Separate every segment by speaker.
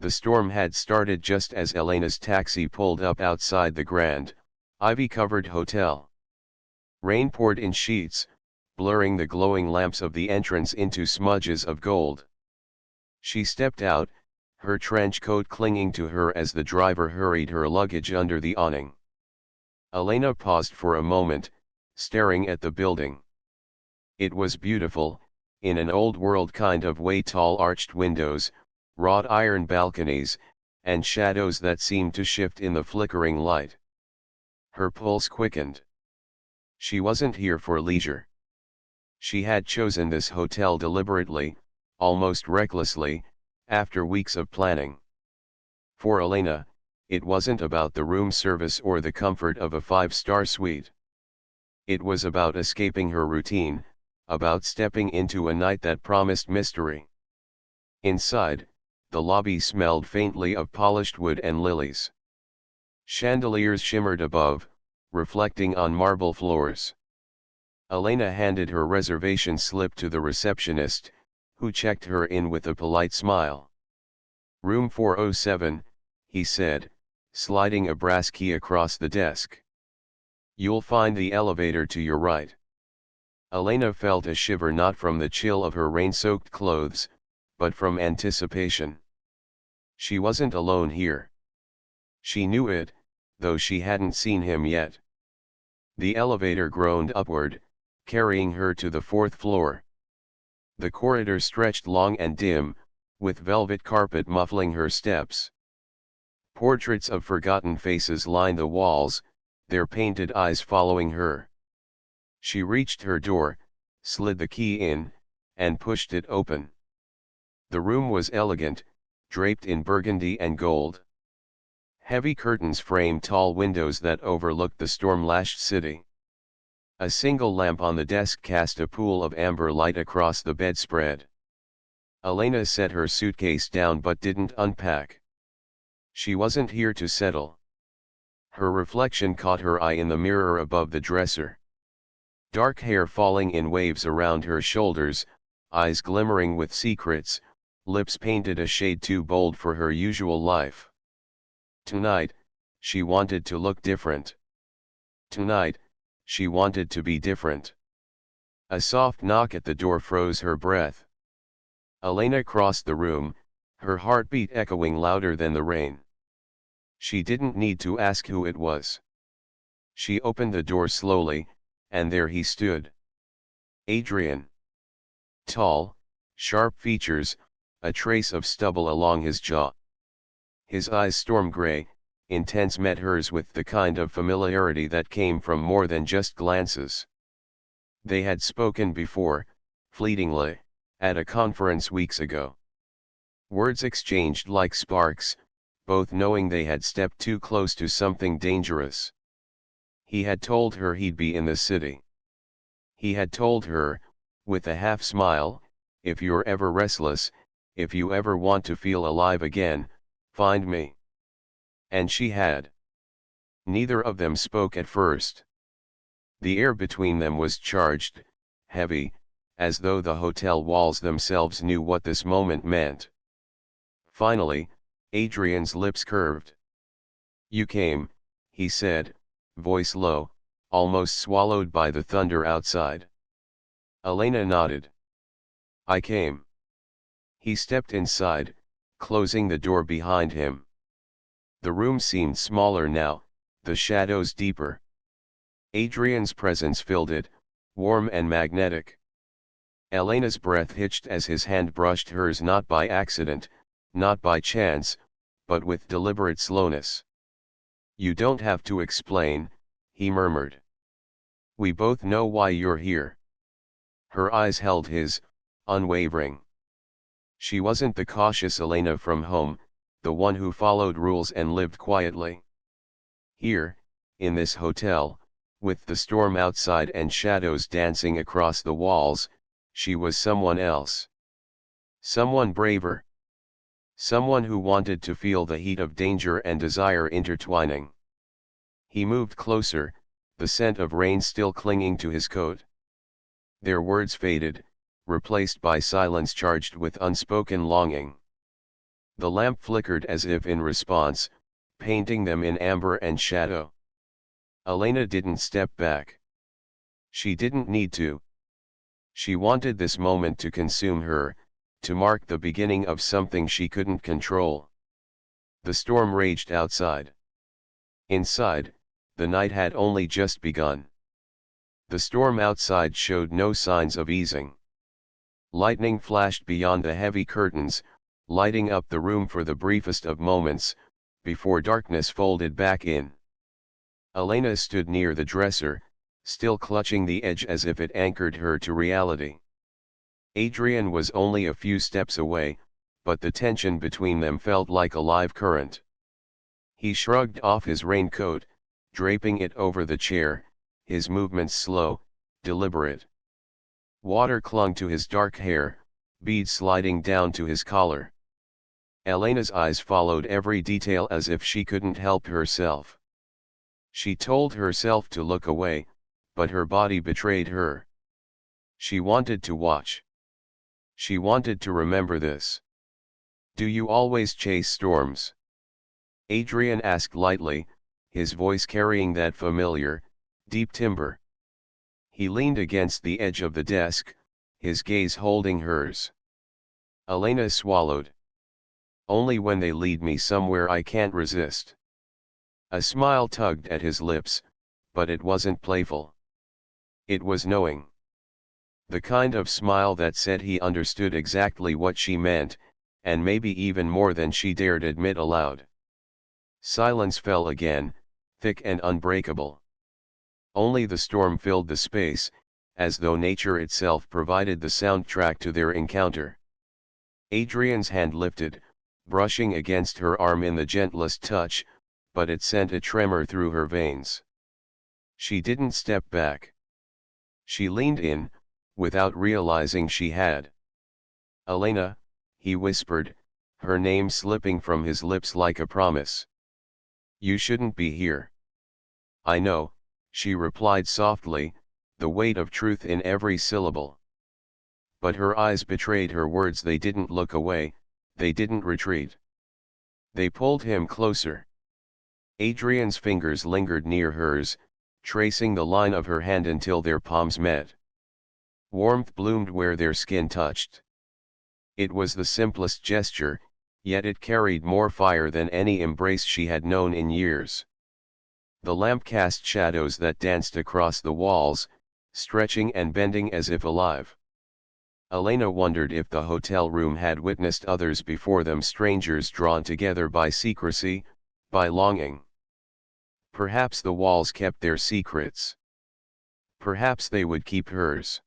Speaker 1: The storm had started just as Elena's taxi pulled up outside the grand, ivy-covered hotel. Rain poured in sheets, blurring the glowing lamps of the entrance into smudges of gold. She stepped out, her trench coat clinging to her as the driver hurried her luggage under the awning. Elena paused for a moment, staring at the building. It was beautiful, in an old-world kind of way, tall arched windows, wrought iron balconies, and shadows that seemed to shift in the flickering light. Her pulse quickened. She wasn't here for leisure. She had chosen this hotel deliberately, almost recklessly, after weeks of planning. For Elena, it wasn't about the room service or the comfort of a five-star suite. It was about escaping her routine, about stepping into a night that promised mystery. Inside, the lobby smelled faintly of polished wood and lilies. Chandeliers shimmered above, reflecting on marble floors. Elena handed her reservation slip to the receptionist, who checked her in with a polite smile. "Room 407, he said, sliding a brass key across the desk. "You'll find the elevator to your right." Elena felt a shiver, not from the chill of her rain-soaked clothes, but from anticipation. She wasn't alone here. She knew it, though she hadn't seen him yet. The elevator groaned upward, carrying her to the fourth floor. The corridor stretched long and dim, with velvet carpet muffling her steps. Portraits of forgotten faces lined the walls, their painted eyes following her. She reached her door, slid the key in, and pushed it open. The room was elegant, draped in burgundy and gold. Heavy curtains framed tall windows that overlooked the storm-lashed city. A single lamp on the desk cast a pool of amber light across the bedspread. Elena set her suitcase down but didn't unpack. She wasn't here to settle. Her reflection caught her eye in the mirror above the dresser. Dark hair falling in waves around her shoulders, eyes glimmering with secrets, lips painted a shade too bold for her usual life. Tonight, she wanted to look different. Tonight, she wanted to be different. A soft knock at the door froze her breath. Elena crossed the room, her heartbeat echoing louder than the rain. She didn't need to ask who it was. She opened the door slowly, and there he stood. Adrian. Tall, sharp features, a trace of stubble along his jaw. His eyes storm gray, intense, met hers with the kind of familiarity that came from more than just glances. They had spoken before, fleetingly, at a conference weeks ago. Words exchanged like sparks, both knowing they had stepped too close to something dangerous. He had told her he'd be in the city. He had told her, with a half smile, "If you're ever restless, if you ever want to feel alive again, find me." And she had. Neither of them spoke at first. The air between them was charged, heavy, as though the hotel walls themselves knew what this moment meant. Finally, Adrian's lips curved. "You came," he said, voice low, almost swallowed by the thunder outside. Elena nodded. "I came." He stepped inside, closing the door behind him. The room seemed smaller now, the shadows deeper. Adrian's presence filled it, warm and magnetic. Elena's breath hitched as his hand brushed hers, not by accident, not by chance, but with deliberate slowness. "You don't have to explain," he murmured. "We both know why you're here." Her eyes held his, unwavering. She wasn't the cautious Elena from home, the one who followed rules and lived quietly. Here, in this hotel, with the storm outside and shadows dancing across the walls, she was someone else. Someone braver. Someone who wanted to feel the heat of danger and desire intertwining. He moved closer, the scent of rain still clinging to his coat. Their words faded, replaced by silence charged with unspoken longing. The lamp flickered as if in response, painting them in amber and shadow. Elena didn't step back. She didn't need to. She wanted this moment to consume her, to mark the beginning of something she couldn't control. The storm raged outside. Inside, the night had only just begun. The storm outside showed no signs of easing. Lightning flashed beyond the heavy curtains, lighting up the room for the briefest of moments, before darkness folded back in. Elena stood near the dresser, still clutching the edge as if it anchored her to reality. Adrian was only a few steps away, but the tension between them felt like a live current. He shrugged off his raincoat, draping it over the chair, his movements slow, deliberate. Water clung to his dark hair, beads sliding down to his collar. Elena's eyes followed every detail as if she couldn't help herself. She told herself to look away, but her body betrayed her. She wanted to watch. She wanted to remember this. "Do you always chase storms?" Adrian asked lightly, his voice carrying that familiar, deep timbre. He leaned against the edge of the desk, his gaze holding hers. Elena swallowed. "Only when they lead me somewhere I can't resist." A smile tugged at his lips, but it wasn't playful. It was knowing. The kind of smile that said he understood exactly what she meant, and maybe even more than she dared admit aloud. Silence fell again, thick and unbreakable. Only the storm filled the space, as though nature itself provided the soundtrack to their encounter. Adrian's hand lifted, brushing against her arm in the gentlest touch, but it sent a tremor through her veins. She didn't step back. She leaned in, without realizing she had. "Elena," he whispered, her name slipping from his lips like a promise. "You shouldn't be here." "I know," she replied softly, the weight of truth in every syllable. But her eyes betrayed her words. They didn't look away, they didn't retreat. They pulled him closer. Adrian's fingers lingered near hers, tracing the line of her hand until their palms met. Warmth bloomed where their skin touched. It was the simplest gesture, yet it carried more fire than any embrace she had known in years. The lamp cast shadows that danced across the walls, stretching and bending as if alive. Elena wondered if the hotel room had witnessed others before them, strangers drawn together by secrecy, by longing. Perhaps the walls kept their secrets. Perhaps they would keep hers.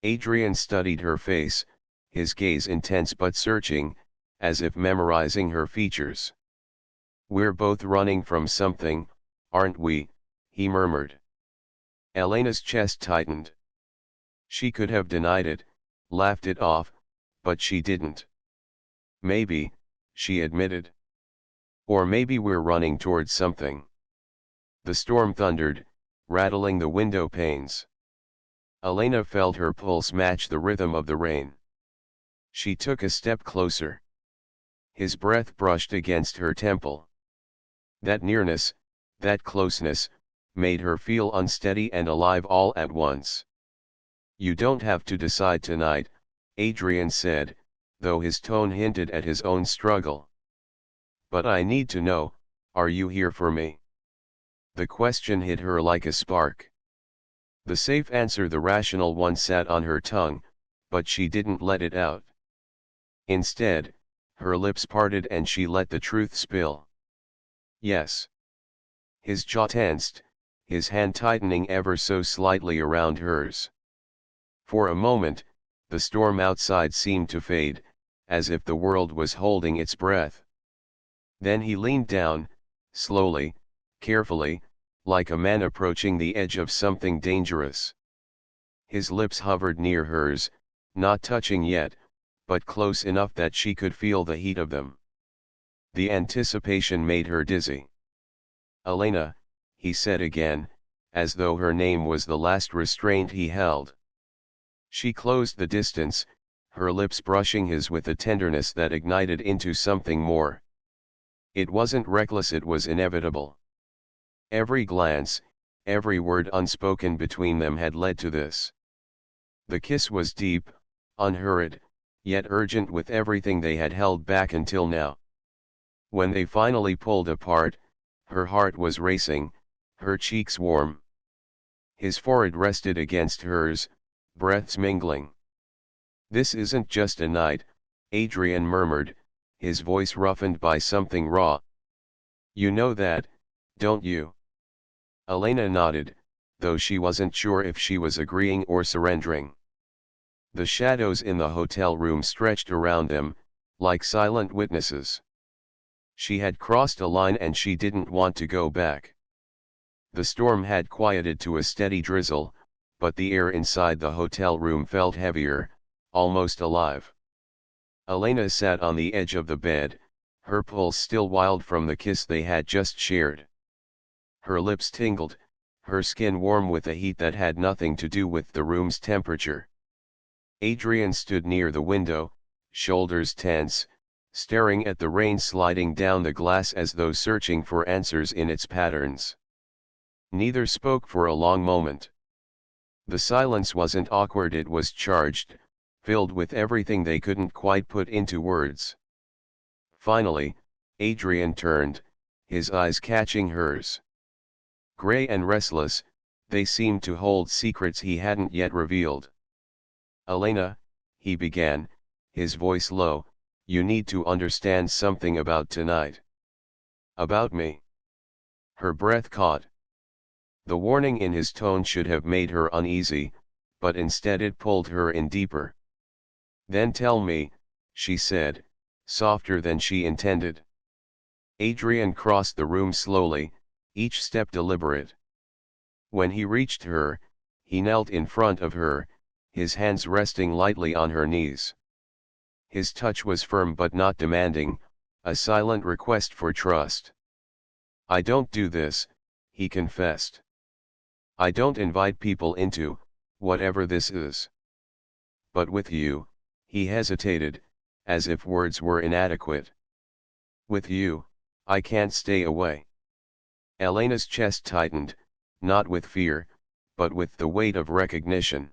Speaker 1: Adrian studied her face, his gaze intense but searching, as if memorizing her features. "We're both running from something, aren't we?" he murmured. Elena's chest tightened. She could have denied it, laughed it off, but she didn't. "Maybe," she admitted. "Or maybe we're running towards something." The storm thundered, rattling the window panes. Elena felt her pulse match the rhythm of the rain. She took a step closer. His breath brushed against her temple. That nearness, that closeness, made her feel unsteady and alive all at once. "You don't have to decide tonight," Adrian said, though his tone hinted at his own struggle. "But I need to know, are you here for me?" The question hit her like a spark. The safe answer, the rational one, sat on her tongue, but she didn't let it out. Instead, her lips parted and she let the truth spill. "Yes." His jaw tensed, his hand tightening ever so slightly around hers. For a moment, the storm outside seemed to fade, as if the world was holding its breath. Then he leaned down, slowly, carefully, like a man approaching the edge of something dangerous. His lips hovered near hers, not touching yet, but close enough that she could feel the heat of them. The anticipation made her dizzy. "Elena," he said again, as though her name was the last restraint he held. She closed the distance, her lips brushing his with a tenderness that ignited into something more. It wasn't reckless, it was inevitable. Every glance, every word unspoken between them had led to this. The kiss was deep, unhurried, yet urgent with everything they had held back until now. When they finally pulled apart, her heart was racing, her cheeks warm. His forehead rested against hers, breaths mingling. "This isn't just a night," Adrian murmured, his voice roughened by something raw. "You know that, don't you?" Elena nodded, though she wasn't sure if she was agreeing or surrendering. The shadows in the hotel room stretched around them, like silent witnesses. She had crossed a line and she didn't want to go back. The storm had quieted to a steady drizzle, but the air inside the hotel room felt heavier, almost alive. Elena sat on the edge of the bed, her pulse still wild from the kiss they had just shared. Her lips tingled, her skin warm with a heat that had nothing to do with the room's temperature. Adrian stood near the window, shoulders tense, staring at the rain sliding down the glass as though searching for answers in its patterns. Neither spoke for a long moment. The silence wasn't awkward, it was charged, filled with everything they couldn't quite put into words. Finally, Adrian turned, his eyes catching hers. Gray and restless, they seemed to hold secrets he hadn't yet revealed. "Elena," he began, his voice low, "you need to understand something about tonight." "About me?" Her breath caught. The warning in his tone should have made her uneasy, but instead it pulled her in deeper. "Then tell me," she said, softer than she intended. Adrian crossed the room slowly, each step deliberate. When he reached her, he knelt in front of her, his hands resting lightly on her knees. His touch was firm but not demanding, a silent request for trust. "I don't do this," he confessed. "I don't invite people into, whatever this is. But with you," he hesitated, as if words were inadequate. "With you, I can't stay away." Elena's chest tightened, not with fear, but with the weight of recognition.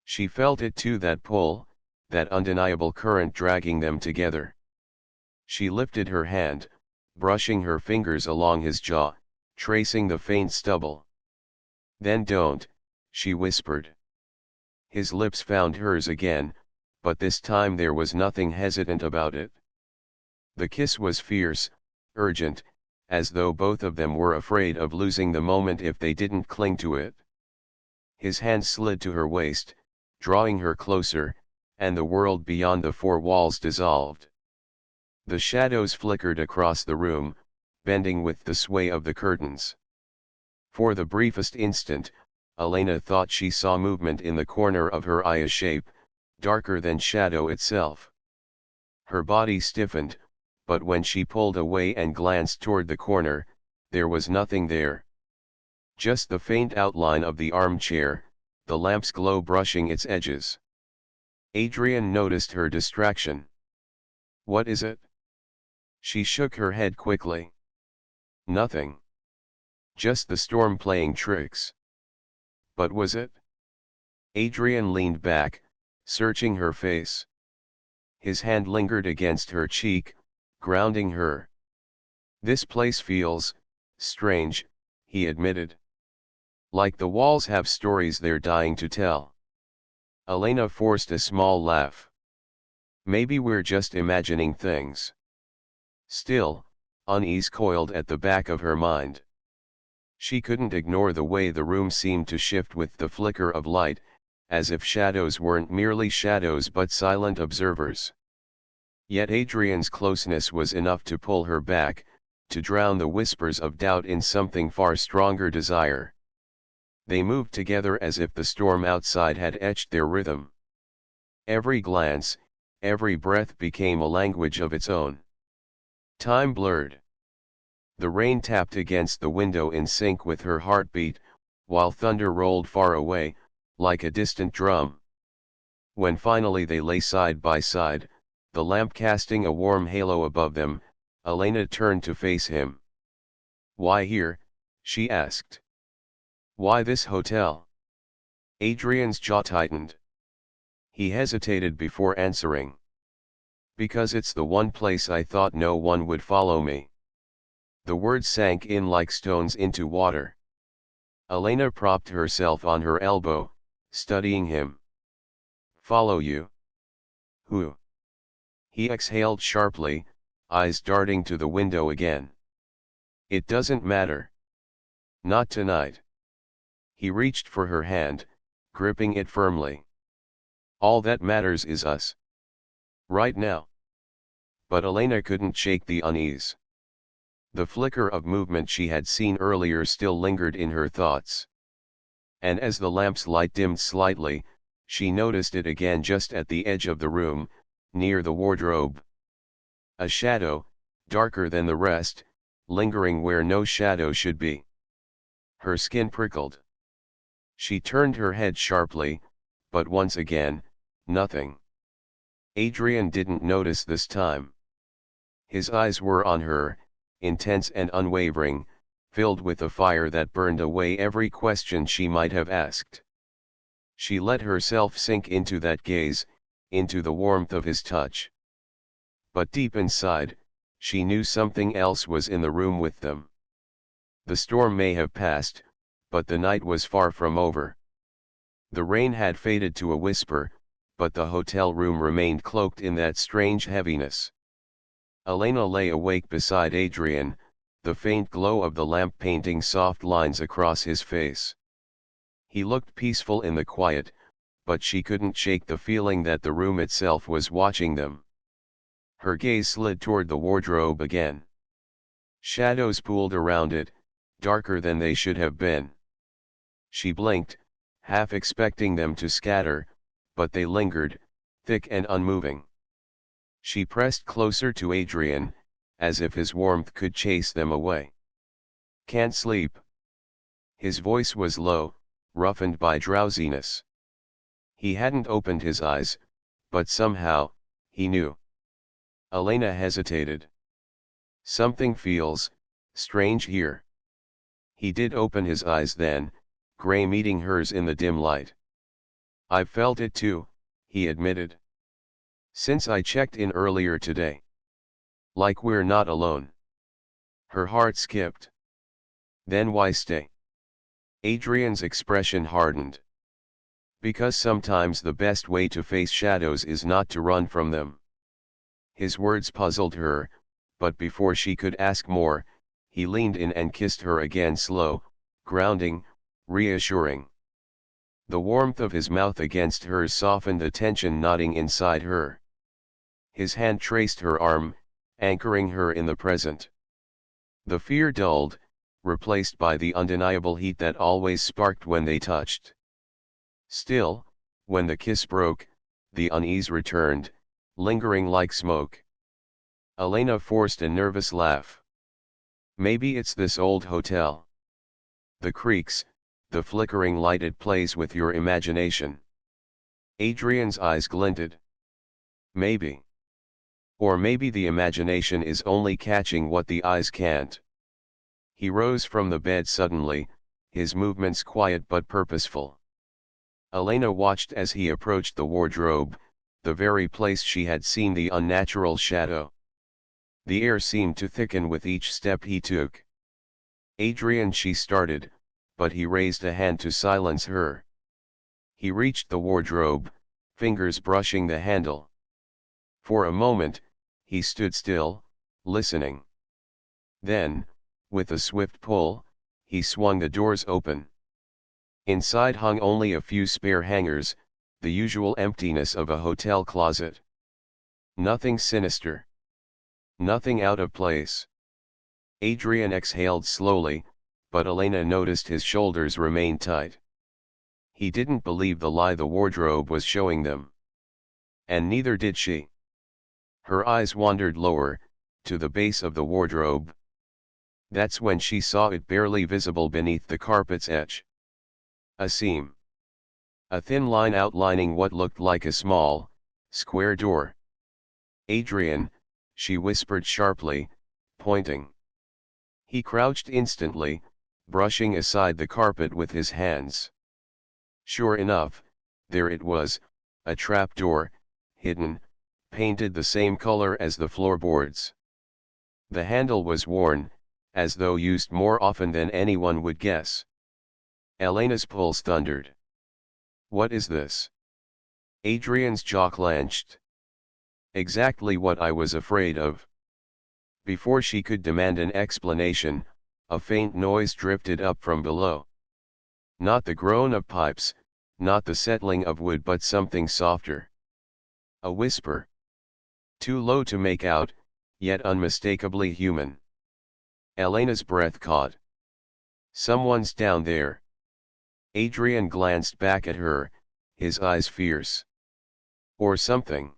Speaker 1: She felt it too, that pull, that undeniable current dragging them together. She lifted her hand, brushing her fingers along his jaw, tracing the faint stubble. "Then don't," she whispered. His lips found hers again, but this time there was nothing hesitant about it. The kiss was fierce, urgent, as though both of them were afraid of losing the moment if they didn't cling to it. His hand slid to her waist, drawing her closer, and the world beyond the four walls dissolved. The shadows flickered across the room, bending with the sway of the curtains. For the briefest instant, Elena thought she saw movement in the corner of her eye, a shape, darker than shadow itself. Her body stiffened, but when she pulled away and glanced toward the corner, there was nothing there. Just the faint outline of the armchair, the lamp's glow brushing its edges. Adrian noticed her distraction. "What is it?" She shook her head quickly. "Nothing. Just the storm playing tricks." "But was it?" Adrian leaned back, searching her face. His hand lingered against her cheek, grounding her. "This place feels strange," he admitted. "Like the walls have stories they're dying to tell." Elena forced a small laugh. "Maybe we're just imagining things." Still, unease coiled at the back of her mind. She couldn't ignore the way the room seemed to shift with the flicker of light, as if shadows weren't merely shadows but silent observers. Yet Adrian's closeness was enough to pull her back, to drown the whispers of doubt in something far stronger, desire. They moved together as if the storm outside had etched their rhythm. Every glance, every breath became a language of its own. Time blurred. The rain tapped against the window in sync with her heartbeat, while thunder rolled far away, like a distant drum. When finally they lay side by side, the lamp casting a warm halo above them, Elena turned to face him. "Why here?" she asked. "Why this hotel?" Adrian's jaw tightened. He hesitated before answering. "Because it's the one place I thought no one would follow me." The words sank in like stones into water. Elena propped herself on her elbow, studying him. "Follow you? Who?" He exhaled sharply, eyes darting to the window again. "It doesn't matter. Not tonight." He reached for her hand, gripping it firmly. "All that matters is us. Right now." But Elena couldn't shake the unease. The flicker of movement she had seen earlier still lingered in her thoughts. And as the lamp's light dimmed slightly, she noticed it again just at the edge of the room, near the wardrobe. A shadow, darker than the rest, lingering where no shadow should be. Her skin prickled. She turned her head sharply, but once again, nothing. Adrian didn't notice this time. His eyes were on her, intense and unwavering, filled with a fire that burned away every question she might have asked. She let herself sink into that gaze, into the warmth of his touch. But deep inside, she knew something else was in the room with them. The storm may have passed, but the night was far from over. The rain had faded to a whisper, but the hotel room remained cloaked in that strange heaviness. Elena lay awake beside Adrian, the faint glow of the lamp painting soft lines across his face. He looked peaceful in the quiet, but she couldn't shake the feeling that the room itself was watching them. Her gaze slid toward the wardrobe again. Shadows pooled around it, darker than they should have been. She blinked, half expecting them to scatter, but they lingered, thick and unmoving. She pressed closer to Adrian, as if his warmth could chase them away. "Can't sleep." His voice was low, roughened by drowsiness. He hadn't opened his eyes, but somehow, he knew. Elena hesitated. "Something feels strange here." He did open his eyes then, gray meeting hers in the dim light. "I've felt it too," he admitted. "Since I checked in earlier today. Like we're not alone." Her heart skipped. "Then why stay?" Adrian's expression hardened. "Because sometimes the best way to face shadows is not to run from them." His words puzzled her, but before she could ask more, he leaned in and kissed her again, slow, grounding, reassuring. The warmth of his mouth against hers softened the tension knotting inside her. His hand traced her arm, anchoring her in the present. The fear dulled, replaced by the undeniable heat that always sparked when they touched. Still, when the kiss broke, the unease returned, lingering like smoke. Elena forced a nervous laugh. "Maybe it's this old hotel. The creaks, the flickering light, it plays with your imagination." Adrian's eyes glinted. "Maybe. Or maybe the imagination is only catching what the eyes can't." He rose from the bed suddenly, his movements quiet but purposeful. Elena watched as he approached the wardrobe, the very place she had seen the unnatural shadow. The air seemed to thicken with each step he took. "Adrian," she started, but he raised a hand to silence her. He reached the wardrobe, fingers brushing the handle. For a moment, he stood still, listening. Then, with a swift pull, he swung the doors open. Inside hung only a few spare hangers, the usual emptiness of a hotel closet. Nothing sinister. Nothing out of place. Adrian exhaled slowly, but Elena noticed his shoulders remain tight. He didn't believe the lie the wardrobe was showing them. And neither did she. Her eyes wandered lower, to the base of the wardrobe. That's when she saw it barely visible beneath the carpet's edge. A seam. A thin line outlining what looked like a small, square door. "Adrian," she whispered sharply, pointing. He crouched instantly, brushing aside the carpet with his hands. Sure enough, there it was, a trapdoor, hidden, painted the same color as the floorboards. The handle was worn, as though used more often than anyone would guess. Elena's pulse thundered. "What is this?" Adrian's jaw clenched. "Exactly what I was afraid of." Before she could demand an explanation, a faint noise drifted up from below. Not the groan of pipes, not the settling of wood, but something softer. A whisper. Too low to make out, yet unmistakably human. Elena's breath caught. "Someone's down there." Adrian glanced back at her, his eyes fierce. Or something.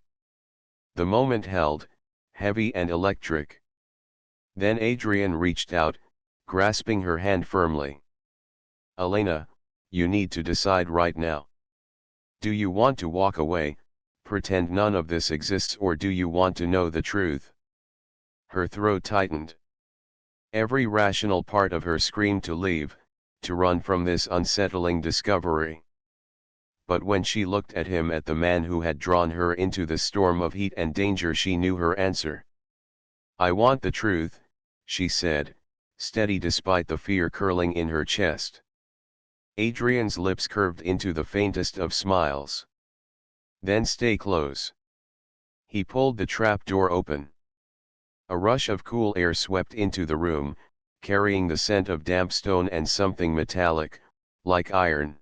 Speaker 1: The moment held, heavy and electric. Then Adrian reached out, grasping her hand firmly. "Elena, you need to decide right now. Do you want to walk away, pretend none of this exists, or do you want to know the truth?" Her throat tightened. Every rational part of her screamed to leave, to run from this unsettling discovery. But when she looked at him, at the man who had drawn her into the storm of heat and danger, she knew her answer. "I want the truth," she said, steady despite the fear curling in her chest. Adrian's lips curved into the faintest of smiles. "Then stay close." He pulled the trap door open. A rush of cool air swept into the room, carrying the scent of damp stone and something metallic, like iron.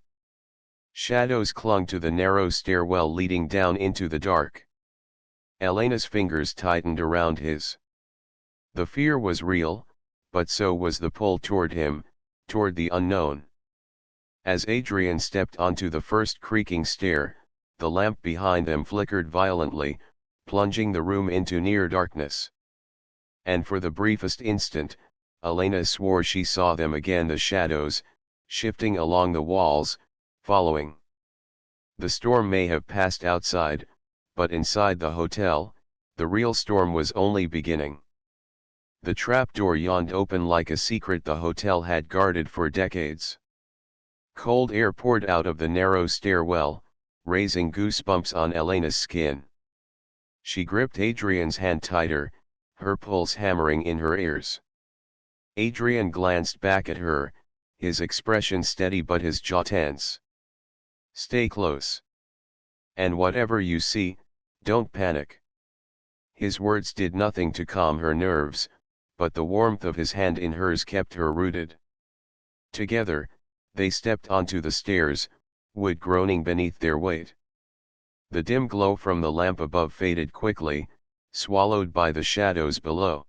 Speaker 1: Shadows clung to the narrow stairwell leading down into the dark. Elena's fingers tightened around his. The fear was real, but so was the pull toward him, toward the unknown. As Adrian stepped onto the first creaking stair, the lamp behind them flickered violently, plunging the room into near darkness. And for the briefest instant, Elena swore she saw them again, the shadows, shifting along the walls, following. The storm may have passed outside, but inside the hotel, the real storm was only beginning. The trapdoor yawned open like a secret the hotel had guarded for decades. Cold air poured out of the narrow stairwell, raising goosebumps on Elena's skin. She gripped Adrian's hand tighter, her pulse hammering in her ears. Adrian glanced back at her, his expression steady but his jaw tense. "Stay close. And whatever you see, don't panic." His words did nothing to calm her nerves, but the warmth of his hand in hers kept her rooted. Together, they stepped onto the stairs, wood groaning beneath their weight. The dim glow from the lamp above faded quickly, swallowed by the shadows below.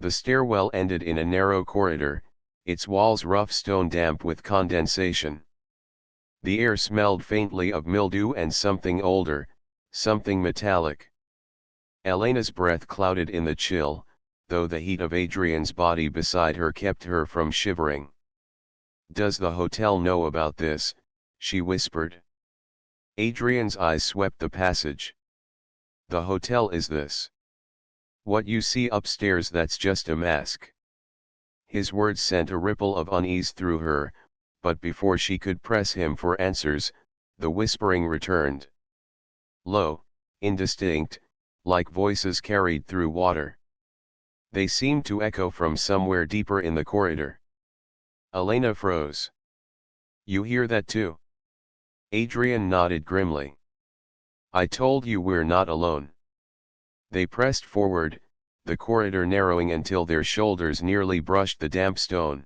Speaker 1: The stairwell ended in a narrow corridor, its walls rough stone damp with condensation. The air smelled faintly of mildew and something older, something metallic. Elena's breath clouded in the chill, though the heat of Adrian's body beside her kept her from shivering. "Does the hotel know about this?" she whispered. Adrian's eyes swept the passage. "The hotel is this. What you see upstairs, that's just a mask." His words sent a ripple of unease through her, but before she could press him for answers, the whispering returned. Low, indistinct, like voices carried through water. They seemed to echo from somewhere deeper in the corridor. Elena froze. "You hear that too?" Adrian nodded grimly. "I told you we're not alone." They pressed forward, the corridor narrowing until their shoulders nearly brushed the damp stone.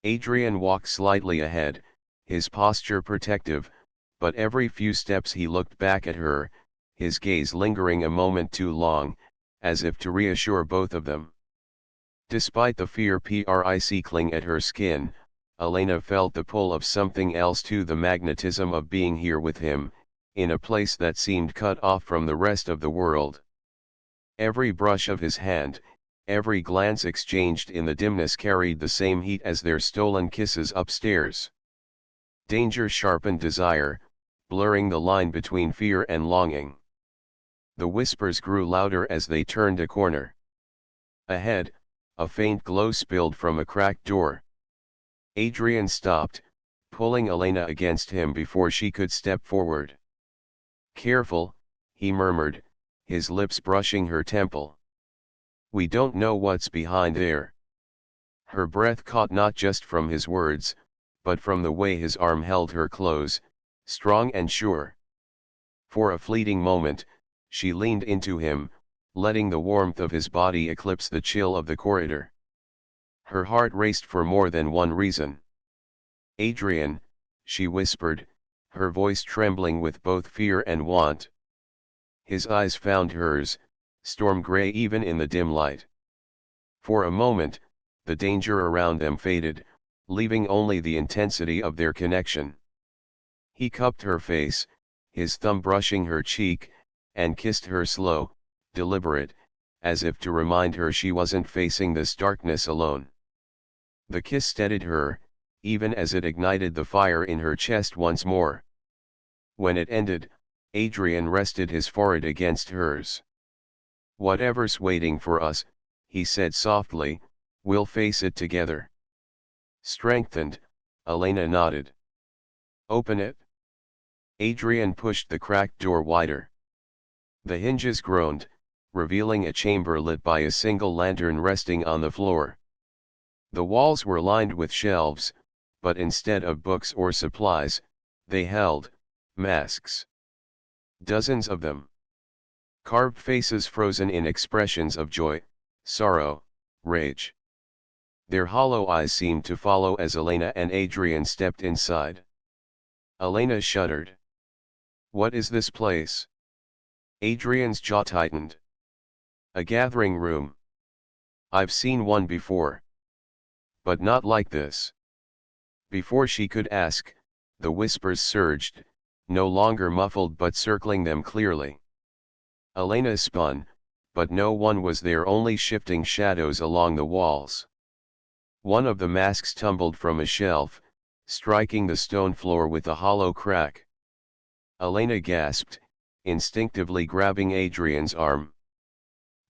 Speaker 1: Adrian walked slightly ahead, his posture protective, but every few steps he looked back at her, his gaze lingering a moment too long, as if to reassure both of them. Despite the fear prickling at her skin, Elena felt the pull of something else too, the magnetism of being here with him, in a place that seemed cut off from the rest of the world. Every brush of his hand, every glance exchanged in the dimness carried the same heat as their stolen kisses upstairs. Danger sharpened desire, blurring the line between fear and longing. The whispers grew louder as they turned a corner. Ahead, a faint glow spilled from a cracked door. Adrian stopped, pulling Elena against him before she could step forward. "Careful," he murmured, his lips brushing her temple. "We don't know what's behind there." Her breath caught not just from his words, but from the way his arm held her close, strong and sure. For a fleeting moment, she leaned into him, letting the warmth of his body eclipse the chill of the corridor. Her heart raced for more than one reason. "Adrian," she whispered, her voice trembling with both fear and want. His eyes found hers, storm gray even in the dim light. For a moment, the danger around them faded, leaving only the intensity of their connection. He cupped her face, his thumb brushing her cheek, and kissed her slow, deliberate, as if to remind her she wasn't facing this darkness alone. The kiss steadied her, even as it ignited the fire in her chest once more. When it ended, Adrian rested his forehead against hers. "Whatever's waiting for us," he said softly, "we'll face it together." Strengthened, Elena nodded. "Open it." Adrian pushed the cracked door wider. The hinges groaned, revealing a chamber lit by a single lantern resting on the floor. The walls were lined with shelves, but instead of books or supplies, they held masks. Dozens of them. Carved faces frozen in expressions of joy, sorrow, rage. Their hollow eyes seemed to follow as Elena and Adrian stepped inside. Elena shuddered. "What is this place?" Adrian's jaw tightened. "A gathering room. I've seen one before. But not like this." Before she could ask, the whispers surged, no longer muffled but circling them clearly. Elena spun, but no one was there, only shifting shadows along the walls. One of the masks tumbled from a shelf, striking the stone floor with a hollow crack. Elena gasped, instinctively grabbing Adrian's arm.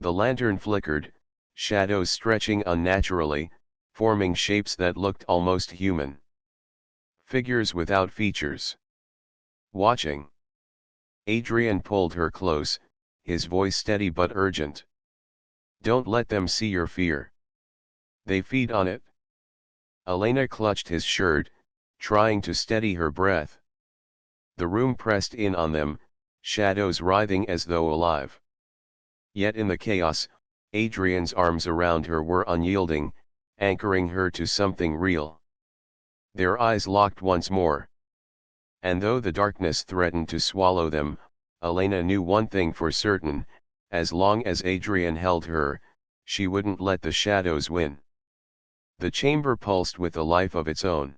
Speaker 1: The lantern flickered, shadows stretching unnaturally, forming shapes that looked almost human. Figures without features. Watching. Adrian pulled her close, his voice steady but urgent. "Don't let them see your fear. They feed on it." Elena clutched his shirt, trying to steady her breath. The room pressed in on them, shadows writhing as though alive. Yet in the chaos, Adrian's arms around her were unyielding, anchoring her to something real. Their eyes locked once more. And though the darkness threatened to swallow them, Elena knew one thing for certain: as long as Adrian held her, she wouldn't let the shadows win. The chamber pulsed with a life of its own.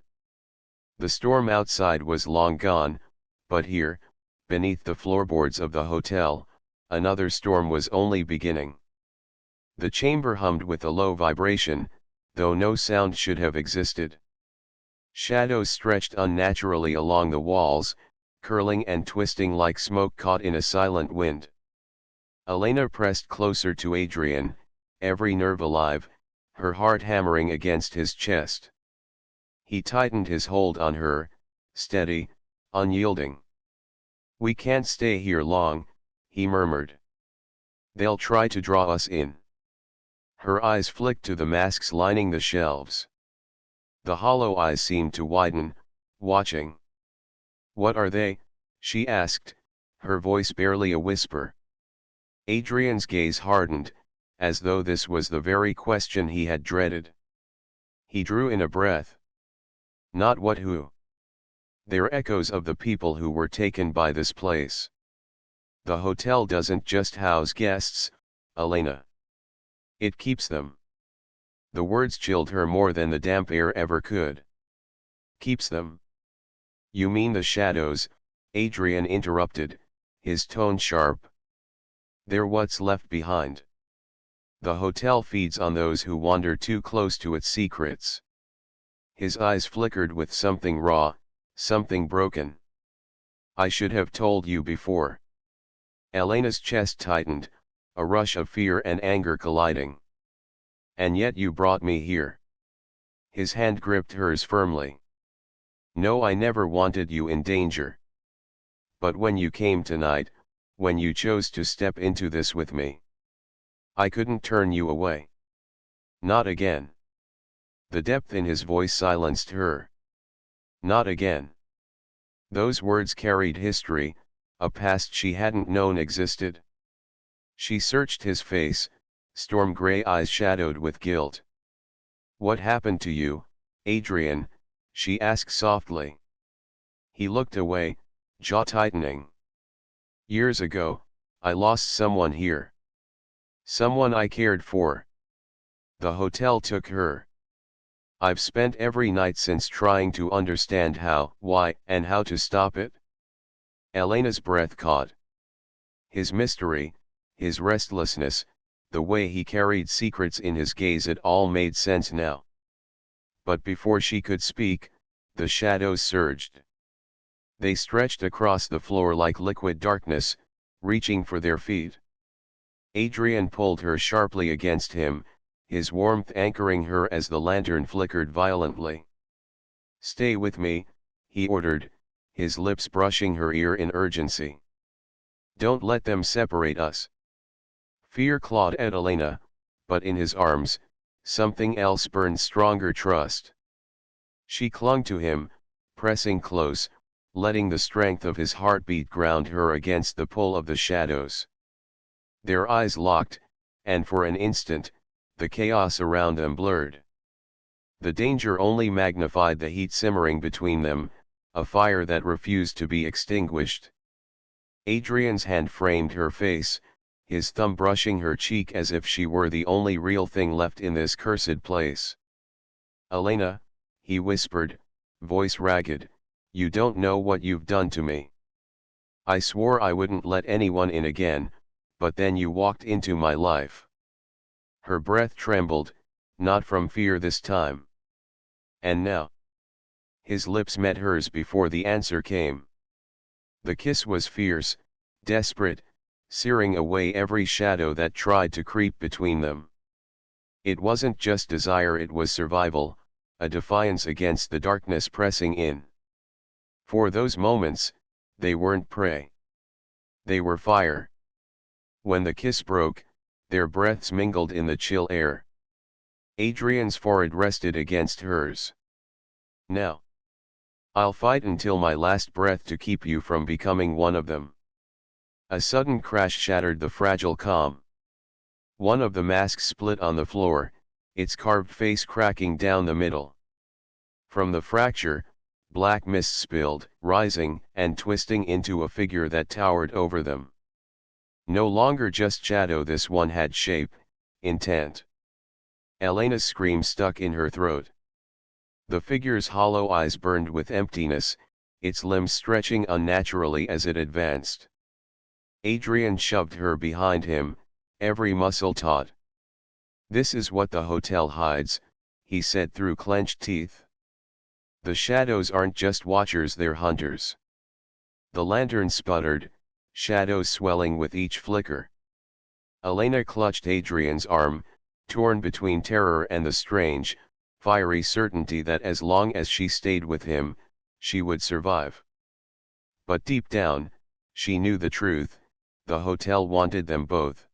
Speaker 1: The storm outside was long gone, but here, beneath the floorboards of the hotel, another storm was only beginning. The chamber hummed with a low vibration, though no sound should have existed. Shadows stretched unnaturally along the walls, curling and twisting like smoke caught in a silent wind. Elena pressed closer to Adrian, every nerve alive, her heart hammering against his chest. He tightened his hold on her, steady, unyielding. "We can't stay here long," he murmured. "They'll try to draw us in." Her eyes flicked to the masks lining the shelves. The hollow eyes seemed to widen, watching. "What are they?" she asked, her voice barely a whisper. Adrian's gaze hardened, as though this was the very question he had dreaded. He drew in a breath. "Not what, who?" "They're echoes of the people who were taken by this place. The hotel doesn't just house guests, Elena. It keeps them." The words chilled her more than the damp air ever could. "Keeps them?" "You mean the shadows," Adrian interrupted, his tone sharp. "They're what's left behind. The hotel feeds on those who wander too close to its secrets." His eyes flickered with something raw, Something broken. I should have told you before. Elena's chest tightened, a rush of fear and anger colliding. And yet you brought me here. His hand gripped hers firmly. No, I never wanted you in danger. But when you came tonight, when you chose to step into this with me, I couldn't turn you away. Not again. The depth in his voice silenced her. Not again. Those words carried history, a past she hadn't known existed. She searched his face, storm gray eyes shadowed with guilt. What happened to you, Adrian? She asked softly. He looked away, jaw tightening. Years ago, I lost someone here. Someone I cared for. The hotel took her. I've spent every night since trying to understand how, why, and how to stop it. Elena's breath caught. His mystery, his restlessness, the way he carried secrets in his gaze, it all made sense now. But before she could speak, the shadows surged. They stretched across the floor like liquid darkness, reaching for their feet. Adrian pulled her sharply against him, his warmth anchoring her as the lantern flickered violently. Stay with me, he ordered, his lips brushing her ear in urgency. Don't let them separate us. Fear clawed at Elena, but in his arms, something else burned stronger: trust. She clung to him, pressing close, letting the strength of his heartbeat ground her against the pull of the shadows. Their eyes locked, and for an instant, the chaos around them blurred. The danger only magnified the heat simmering between them, a fire that refused to be extinguished. Adrian's hand framed her face, his thumb brushing her cheek as if she were the only real thing left in this cursed place. Elena, he whispered, voice ragged, you don't know what you've done to me. I swore I wouldn't let anyone in again, but then you walked into my life. Her breath trembled, not from fear this time. And now? His lips met hers before the answer came. The kiss was fierce, desperate, searing away every shadow that tried to creep between them. It wasn't just desire, it was survival, a defiance against the darkness pressing in. For those moments, they weren't prey. They were fire. When the kiss broke, their breaths mingled in the chill air. Adrian's forehead rested against hers. Now. I'll fight until my last breath to keep you from becoming one of them. A sudden crash shattered the fragile calm. One of the masks split on the floor, its carved face cracking down the middle. From the fracture, black mist spilled, rising and twisting into a figure that towered over them. No longer just shadow, this one had shape, intent. Elena's scream stuck in her throat. The figure's hollow eyes burned with emptiness, its limbs stretching unnaturally as it advanced. Adrian shoved her behind him, every muscle taut. This is what the hotel hides, he said through clenched teeth. The shadows aren't just watchers, they're hunters. The lantern sputtered, shadows swelling with each flicker. Elena clutched Adrian's arm, torn between terror and the strange, fiery certainty that as long as she stayed with him, she would survive. But deep down, she knew the truth: the hotel wanted them both.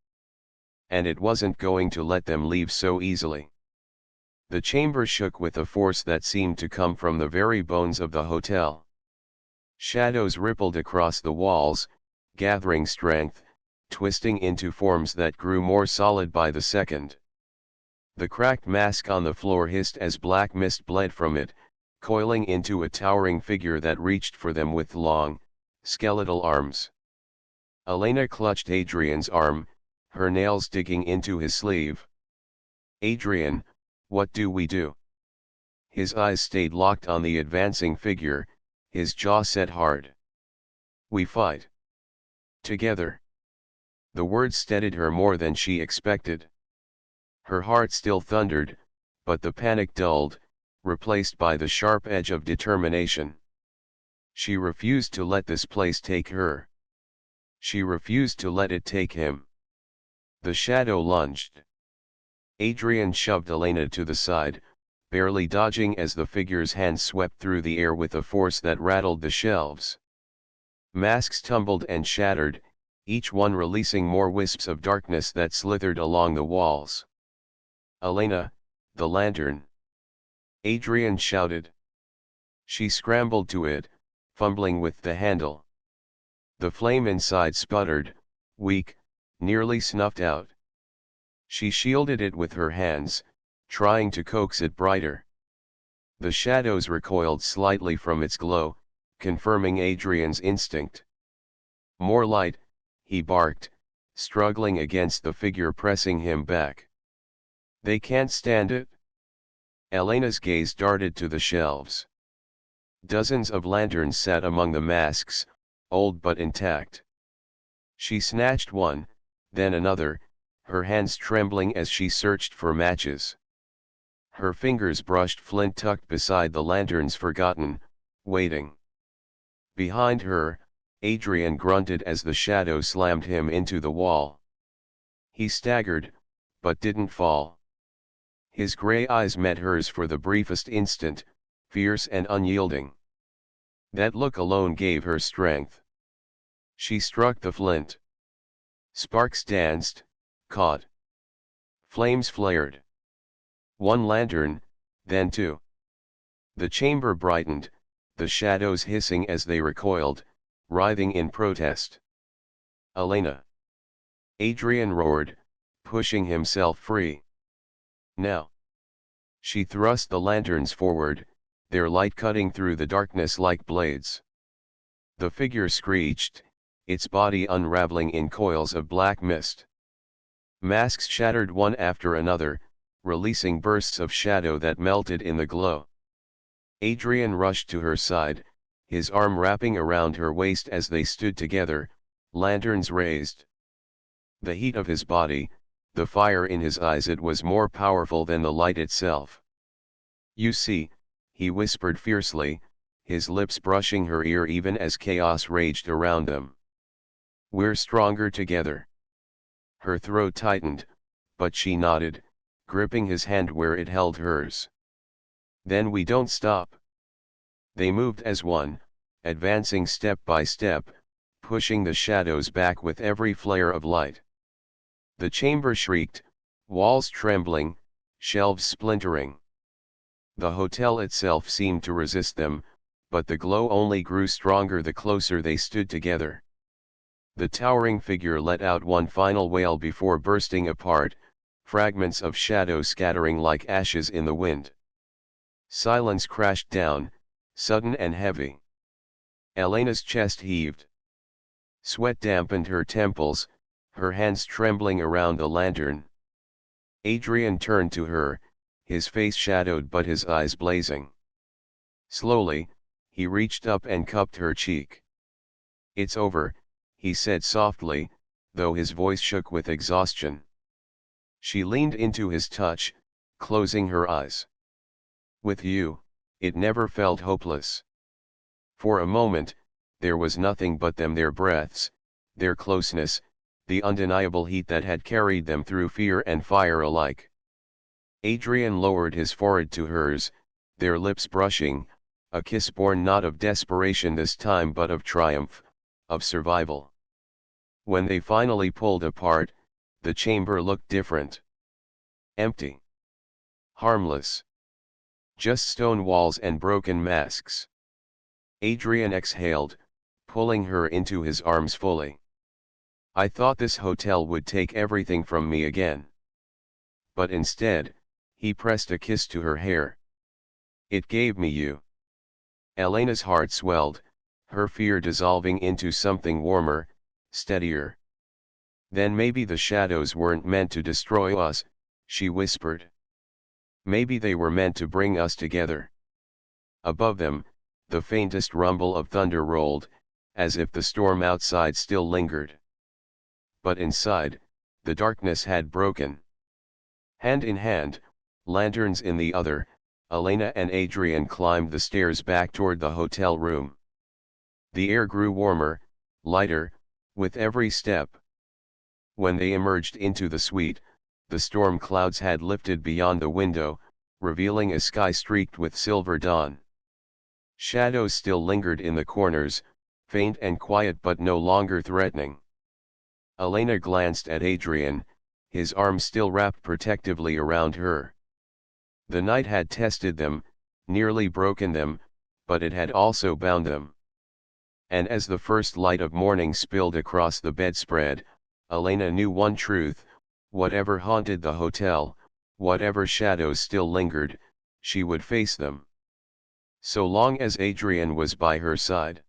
Speaker 1: And it wasn't going to let them leave so easily. The chamber shook with a force that seemed to come from the very bones of the hotel. Shadows rippled across the walls, gathering strength, twisting into forms that grew more solid by the second. The cracked mask on the floor hissed as black mist bled from it, coiling into a towering figure that reached for them with long, skeletal arms. Elena clutched Adrian's arm, her nails digging into his sleeve. Adrian, what do we do? His eyes stayed locked on the advancing figure, his jaw set hard. We fight. Together. The words steadied her more than she expected. Her heart still thundered, but the panic dulled, replaced by the sharp edge of determination. She refused to let this place take her. She refused to let it take him. The shadow lunged. Adrian shoved Elena to the side, barely dodging as the figure's hand swept through the air with a force that rattled the shelves. Masks tumbled and shattered, each one releasing more wisps of darkness that slithered along the walls. "Elena, the lantern!" Adrian shouted. She scrambled to it, fumbling with the handle. The flame inside sputtered, weak, nearly snuffed out. She shielded it with her hands, trying to coax it brighter. The shadows recoiled slightly from its glow, confirming Adrian's instinct. "More light," he barked, struggling against the figure pressing him back. "They can't stand it." Elena's gaze darted to the shelves. Dozens of lanterns sat among the masks, old but intact. She snatched one, then another, her hands trembling as she searched for matches. Her fingers brushed flint tucked beside the lanterns, forgotten, waiting. Behind her, Adrian grunted as the shadow slammed him into the wall. He staggered, but didn't fall. His gray eyes met hers for the briefest instant, fierce and unyielding. That look alone gave her strength. She struck the flint. Sparks danced, caught. Flames flared. One lantern, then two. The chamber brightened, the shadows hissing as they recoiled, writhing in protest. "Elena!" Adrian roared, pushing himself free. "Now!" She thrust the lanterns forward, their light cutting through the darkness like blades. The figure screeched, its body unraveling in coils of black mist. Masks shattered one after another, releasing bursts of shadow that melted in the glow. Adrian rushed to her side, his arm wrapping around her waist as they stood together, lanterns raised. The heat of his body, the fire in his eyes, it was more powerful than the light itself. "You see," he whispered fiercely, his lips brushing her ear even as chaos raged around them. "We're stronger together." Her throat tightened, but she nodded, gripping his hand where it held hers. "Then we don't stop." They moved as one, advancing step by step, pushing the shadows back with every flare of light. The chamber shrieked, walls trembling, shelves splintering. The hotel itself seemed to resist them, but the glow only grew stronger the closer they stood together. The towering figure let out one final wail before bursting apart, fragments of shadow scattering like ashes in the wind. Silence crashed down, sudden and heavy. Elena's chest heaved. Sweat dampened her temples, her hands trembling around the lantern. Adrian turned to her, his face shadowed but his eyes blazing. Slowly, he reached up and cupped her cheek. "It's over," he said softly, though his voice shook with exhaustion. She leaned into his touch, closing her eyes. "With you, it never felt hopeless." For a moment, there was nothing but them, their breaths, their closeness, the undeniable heat that had carried them through fear and fire alike. Adrian lowered his forehead to hers, their lips brushing, a kiss born not of desperation this time but of triumph, of survival. When they finally pulled apart, the chamber looked different. Empty. Harmless. Just stone walls and broken masks. Adrian exhaled, pulling her into his arms fully. "I thought this hotel would take everything from me again." But instead, he pressed a kiss to her hair. "It gave me you." Elena's heart swelled, her fear dissolving into something warmer, steadier. "Then maybe the shadows weren't meant to destroy us," she whispered. "Maybe they were meant to bring us together." Above them, the faintest rumble of thunder rolled, as if the storm outside still lingered. But inside, the darkness had broken. Hand in hand, lanterns in the other, Elena and Adrian climbed the stairs back toward the hotel room. The air grew warmer, lighter, with every step. When they emerged into the suite, the storm clouds had lifted beyond the window, revealing a sky streaked with silver dawn. Shadows still lingered in the corners, faint and quiet but no longer threatening. Elena glanced at Adrian, his arm still wrapped protectively around her. The night had tested them, nearly broken them, but it had also bound them. And as the first light of morning spilled across the bedspread, Elena knew one truth: whatever haunted the hotel, whatever shadows still lingered, she would face them. So long as Adrian was by her side.